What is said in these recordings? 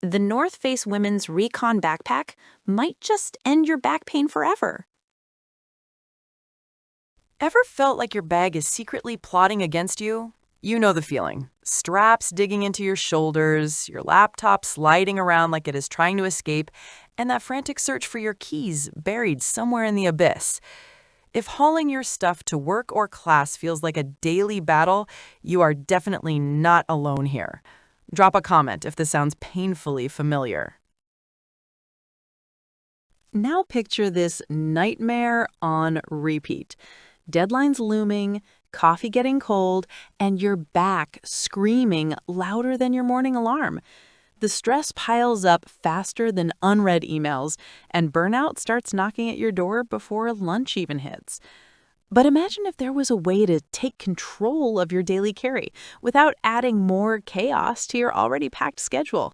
The North Face Women's Recon backpack might just end your back pain forever. Ever felt like your bag is secretly plotting against you? You know the feeling. Straps digging into your shoulders, your laptop sliding around like it is trying to escape, and that frantic search for your keys buried somewhere in the abyss. If hauling your stuff to work or class feels like a daily battle, you are definitely not alone here. Drop a comment if this sounds painfully familiar. Now picture this nightmare on repeat. Deadlines looming, coffee getting cold, and your back screaming louder than your morning alarm. The stress piles up faster than unread emails, and burnout starts knocking at your door before lunch even hits. But imagine if there was a way to take control of your daily carry without adding more chaos to your already packed schedule.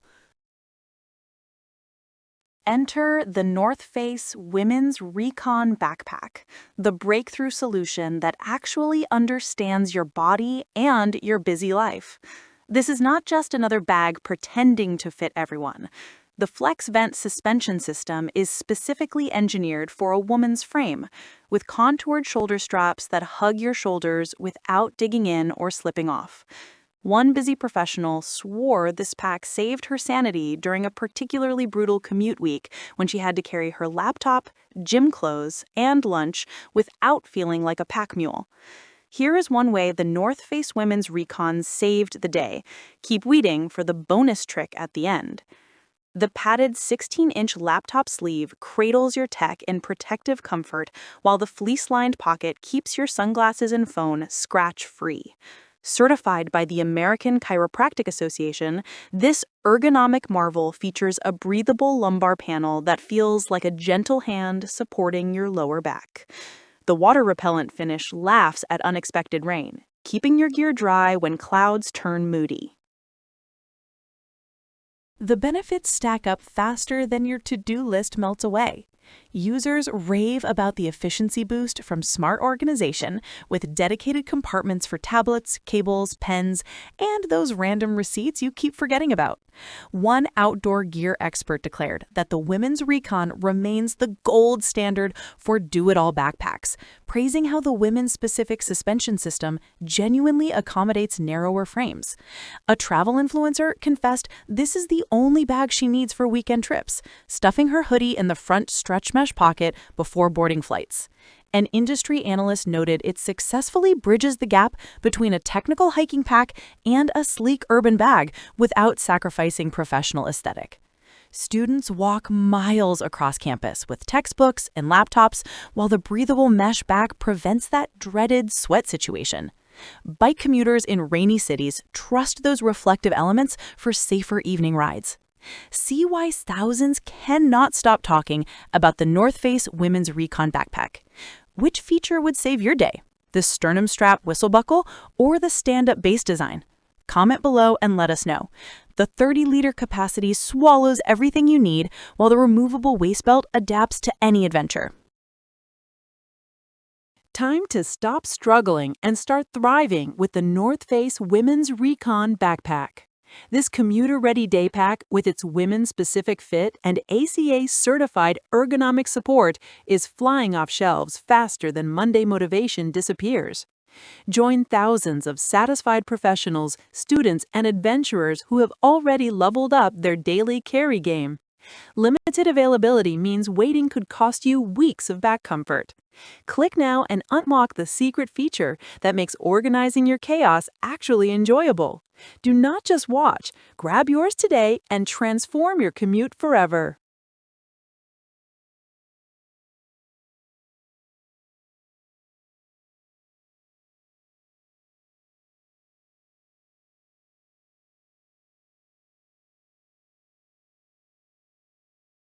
Enter the North Face Women's Recon backpack, the breakthrough solution that actually understands your body and your busy life. This is not just another bag pretending to fit everyone. The FlexVent suspension system is specifically engineered for a woman's frame, with contoured shoulder straps that hug your shoulders without digging in or slipping off. One busy professional swore this pack saved her sanity during a particularly brutal commute week when she had to carry her laptop, gym clothes, and lunch without feeling like a pack mule. Here is one way the North Face Women's Recon saved the day. Keep waiting for the bonus trick at the end. The padded 16-inch laptop sleeve cradles your tech in protective comfort, while the fleece-lined pocket keeps your sunglasses and phone scratch-free. Certified by the American Chiropractic Association, this ergonomic marvel features a breathable lumbar panel that feels like a gentle hand supporting your lower back. The water-repellent finish laughs at unexpected rain, keeping your gear dry when clouds turn moody. The benefits stack up faster than your to-do list melts away. Users rave about the efficiency boost from smart organization, with dedicated compartments for tablets, cables, pens, and those random receipts you keep forgetting about. One outdoor gear expert declared that the Women's Recon remains the gold standard for do-it-all backpacks, praising how the women's-specific suspension system genuinely accommodates narrower frames. A travel influencer confessed this is the only bag she needs for weekend trips, stuffing her hoodie in the front stretch mesh pocket before boarding flights. An industry analyst noted it successfully bridges the gap between a technical hiking pack and a sleek urban bag without sacrificing professional aesthetic. Students walk miles across campus with textbooks and laptops, while the breathable mesh bag prevents that dreaded sweat situation. Bike commuters in rainy cities trust those reflective elements for safer evening rides. See why thousands cannot stop talking about the North Face Women's Recon backpack. Which feature would save your day? The sternum strap whistle buckle or the stand-up base design? Comment below and let us know. The 30-liter capacity swallows everything you need, while the removable waist belt adapts to any adventure. Time to stop struggling and start thriving with the North Face Women's Recon backpack. This commuter-ready day pack, with its women-specific fit and ACA-certified ergonomic support, is flying off shelves faster than Monday motivation disappears. Join thousands of satisfied professionals, students, and adventurers who have already leveled up their daily carry game. Limited availability means waiting could cost you weeks of back comfort. Click now and unlock the secret feature that makes organizing your chaos actually enjoyable. Do not just watch. Grab yours today and transform your commute forever.